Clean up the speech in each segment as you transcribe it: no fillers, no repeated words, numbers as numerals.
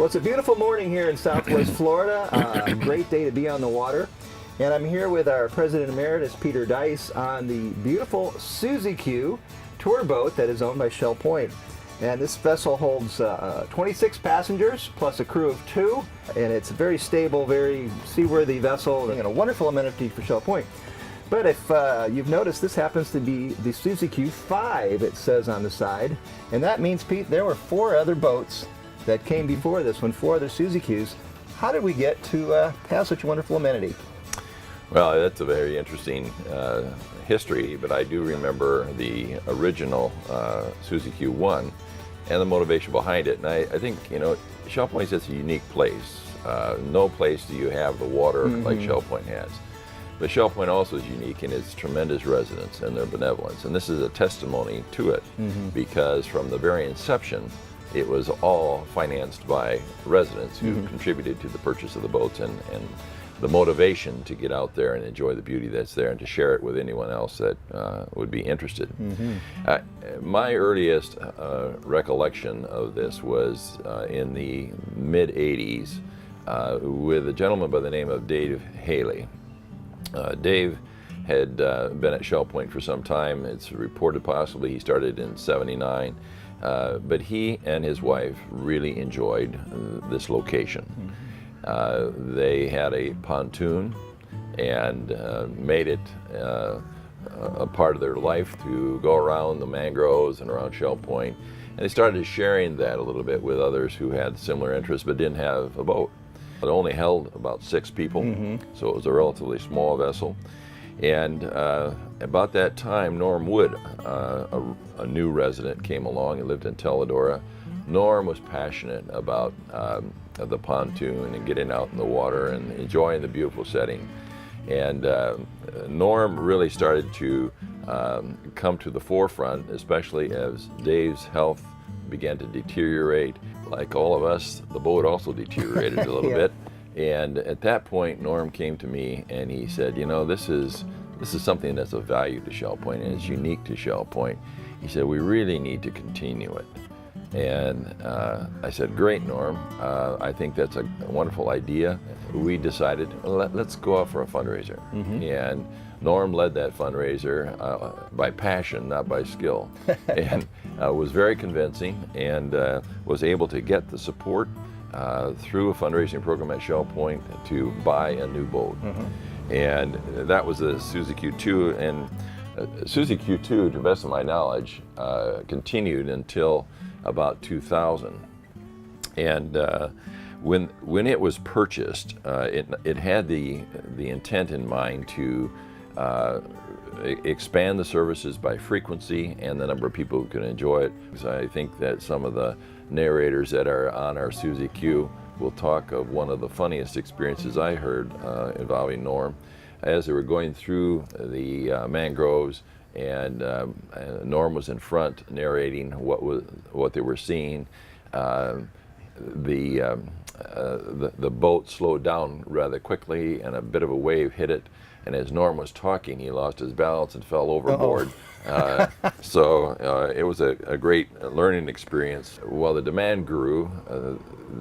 Well, it's a beautiful morning here in Southwest Florida. A great day to be on the water. And I'm here with our President Emeritus, Peter Dice, on the beautiful Suzy Q tour boat that is owned by Shell Point. And this vessel holds 26 passengers plus a crew of 2, and it's a very stable, very seaworthy vessel and a wonderful amenity for Shell Point. But if you've noticed, this happens to be the Suzy Q 5, it says on the side. And that means, Pete, there were 4 other boats that came before this one, 4 other Suzy Qs. How did we get to have such a wonderful amenity? Well, that's a very interesting history, but I do remember the original Suzy Q 1 and the motivation behind it. And I think, you know, Shell Point is a unique place. No place do you have the water like Shell Point has. But Shell Point also is unique in its tremendous residents and their benevolence. And this is a testimony to it because from the very inception, it was all financed by residents who contributed to the purchase of the boats and the motivation to get out there and enjoy the beauty that's there and to share it with anyone else that would be interested. My earliest recollection of this was in the mid-'80s with a gentleman by the name of Dave Haley. Dave had been at Shell Point for some time. It's reported possibly he started in '79. But he and his wife really enjoyed this location. They had a pontoon and made it a part of their life to go around the mangroves and around Shell Point. And they started sharing that a little bit with others who had similar interests but didn't have a boat. It only held about 6 people, so it was a relatively small vessel. And about that time, Norm Wood, a new resident, came along and lived in Teledora. Norm was passionate about the pontoon and getting out in the water and enjoying the beautiful setting. And Norm really started to come to the forefront, especially as Dave's health began to deteriorate. Like all of us, the boat also deteriorated a little bit. And at that point, Norm came to me and he said, you know, this is something that's of value to Shell Point and it's unique to Shell Point. He said, we really need to continue it. And I said, great, Norm. I think that's a wonderful idea. We decided, let's go out for a fundraiser. And Norm led that fundraiser by passion, not by skill, and was very convincing and was able to get the support through a fundraising program at Shell Point to buy a new boat. And that was the Suzy Q 2. And Suzy Q 2, to the best of my knowledge, continued until about 2000. And when it was purchased, it had the intent in mind to expand the services by frequency and the number of people who can enjoy it. So I think that some of the narrators that are on our Suzy Q will talk of one of the funniest experiences I heard involving Norm as they were going through the mangroves, and Norm was in front narrating what they were seeing. The boat slowed down rather quickly and a bit of a wave hit it, and as Norm was talking he lost his balance and fell overboard. So it was a great learning experience. While the demand grew,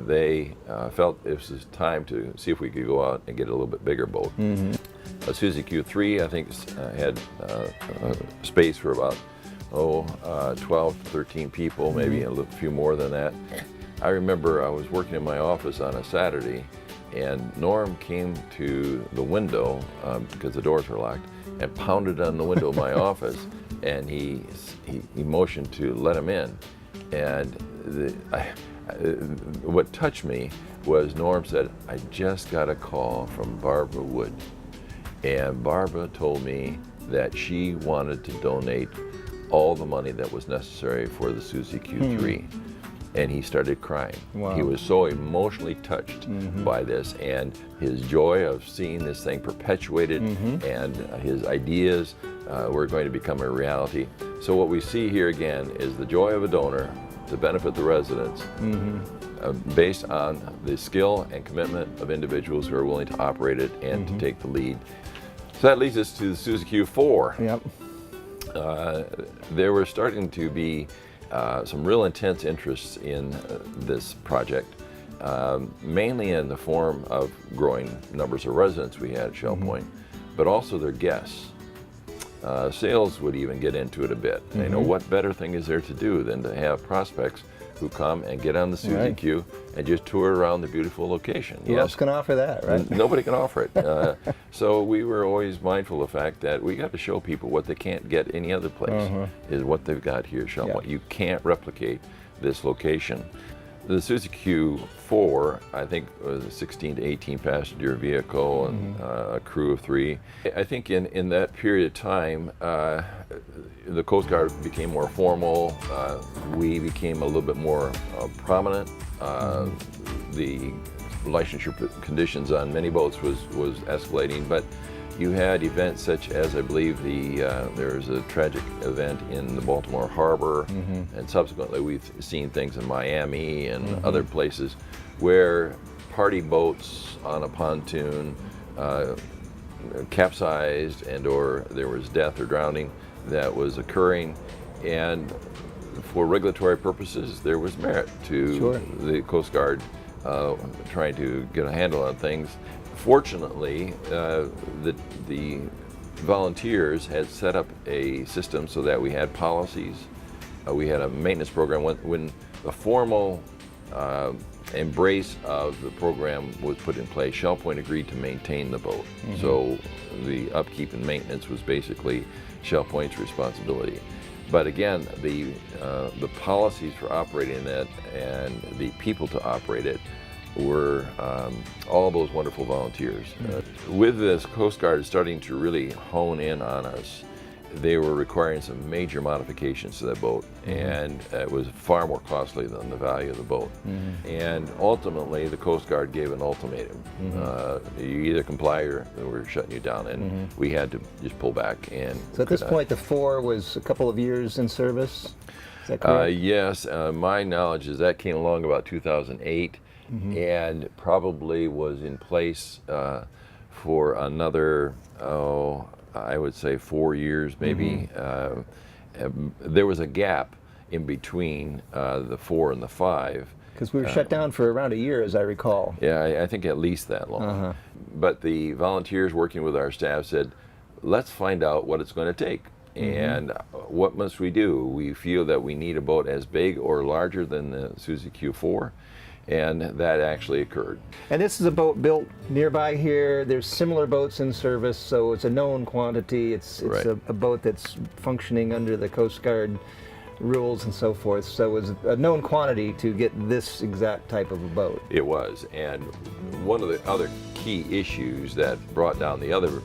they felt it was time to see if we could go out and get a little bit bigger boat. Suzy Q 3 I think had space for about 12 to 13 people, maybe a few more than that. I remember I was working in my office on a Saturday and Norm came to the window because the doors were locked and pounded on the window of my office, and he motioned to let him in. And what touched me was Norm said, I just got a call from Barbara Wood, and Barbara told me that she wanted to donate all the money that was necessary for the Suzy Q 3. And he started crying. Wow. He was so emotionally touched by this, and his joy of seeing this thing perpetuated and his ideas were going to become a reality. So what we see here again is the joy of a donor to benefit the residents based on the skill and commitment of individuals who are willing to operate it and to take the lead. So that leads us to the Suzy Q 4. Yep. There were starting to be some real intense interests in this project. mainly in the form of growing numbers of residents we had at Shell Point, but also their guests. Sales would even get into it a bit. You know, what better thing is there to do than to have prospects who come and get on the Suzy Q and just tour around the beautiful location. Who else can offer that, right? Nobody can offer it. So we were always mindful of the fact that we got to show people what they can't get any other place, is what they've got here at Shell Point. You can't replicate this location. The Suzy Q4, I think, was a 16 to 18 passenger vehicle and a crew of 3. I think in that period of time, the Coast Guard became more formal. We became a little bit more prominent. The licensure conditions on many boats was escalating, but you had events such as, I believe, there was a tragic event in the Baltimore Harbor, and subsequently we've seen things in Miami and other places where party boats on a pontoon capsized or there was death or drowning that was occurring, and for regulatory purposes there was merit to the Coast Guard trying to get a handle on things. Fortunately, the volunteers had set up a system so that we had policies. We had a maintenance program. When the formal embrace of the program was put in place, Shell Point agreed to maintain the boat. So the upkeep and maintenance was basically Shell Point's responsibility. But again, the policies for operating that and the people to operate it were all those wonderful volunteers. With this, Coast Guard starting to really hone in on us. They were requiring some major modifications to that boat, and it was far more costly than the value of the boat. And ultimately, the Coast Guard gave an ultimatum. You either comply or we're shutting you down, and we had to just pull back. And so at this point, the 4 was a couple of years in service? Is that correct? Yes, my knowledge is that came along about 2008. And probably was in place for another, I would say 4 years maybe. There was a gap in between the 4 and the 5. Because we were shut down for around a year, as I recall. Yeah, I think at least that long. But the volunteers working with our staff said, let's find out what it's going to take. And what must we do? We feel that we need a boat as big or larger than the Suzy Q4. And that actually occurred. And this is a boat built nearby here. There's similar boats in service, so it's a known quantity. It's a boat that's functioning under the Coast Guard rules and so forth. So it was a known quantity to get this exact type of a boat. It was. And one of the other key issues that brought down the other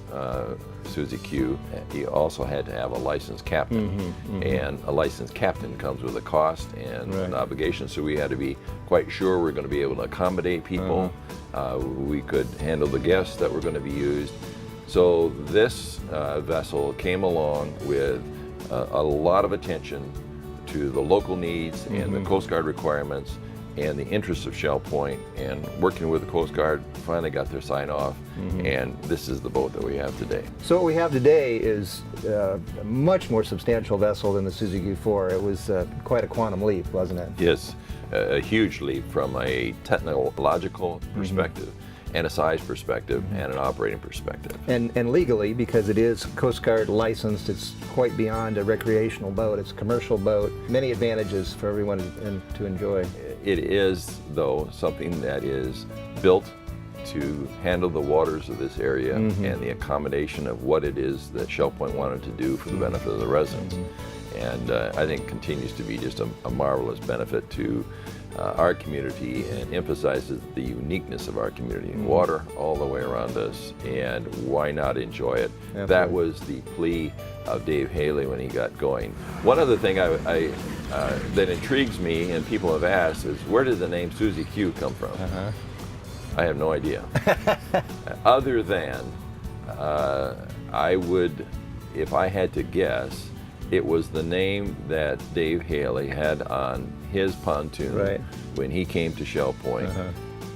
Suzy Q, you also had to have a licensed captain. And a licensed captain comes with a cost and an obligation, so we had to be quite sure we're going to be able to accommodate people. We could handle the guests that were going to be used. So this vessel came along with a lot of attention to the local needs and the Coast Guard requirements and the interests of Shell Point, and working with the Coast Guard, finally got their sign off, and this is the boat that we have today. So what we have today is a much more substantial vessel than the Suzy Q4. It was quite a quantum leap, wasn't it? Yes, a huge leap from a technological perspective, and a size perspective, and an operating perspective. And legally, because it is Coast Guard licensed, it's quite beyond a recreational boat. It's a commercial boat. Many advantages for everyone to enjoy. It is, though, something that is built to handle the waters of this area and the accommodation of what it is that Shell Point wanted to do for the benefit of the residents. And I think continues to be just a marvelous benefit to our community, and emphasizes the uniqueness of our community. Water all the way around us, and why not enjoy it? Absolutely. That was the plea of Dave Haley when he got going. One other thing that intrigues me, and people have asked, is where did the name Suzy Q come from? I have no idea. Other than I would, if I had to guess, it was the name that Dave Haley had on his pontoon when he came to Shell Point,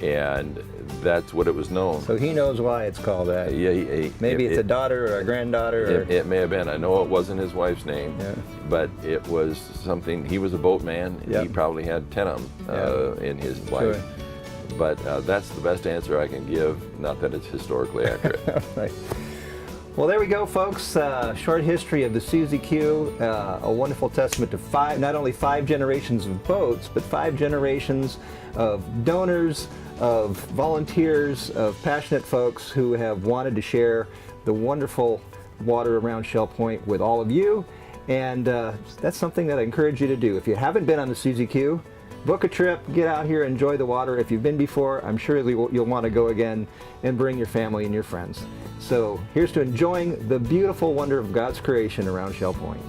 and that's what it was known. So he knows why it's called that. Yeah, maybe it's a daughter or a granddaughter. It may have been. I know it wasn't his wife's name, but it was something. He was a boatman. He probably had 10 of them in his life. but that's the best answer I can give, not that it's historically accurate. Right. Well, there we go, folks. Short history of the Suzy Q, a wonderful testament to not only five generations of boats, but 5 generations of donors, of volunteers, of passionate folks who have wanted to share the wonderful water around Shell Point with all of you. And that's something that I encourage you to do. If you haven't been on the Suzy Q, book a trip, get out here, enjoy the water. If you've been before, I'm sure you'll want to go again and bring your family and your friends. So here's to enjoying the beautiful wonder of God's creation around Shell Point.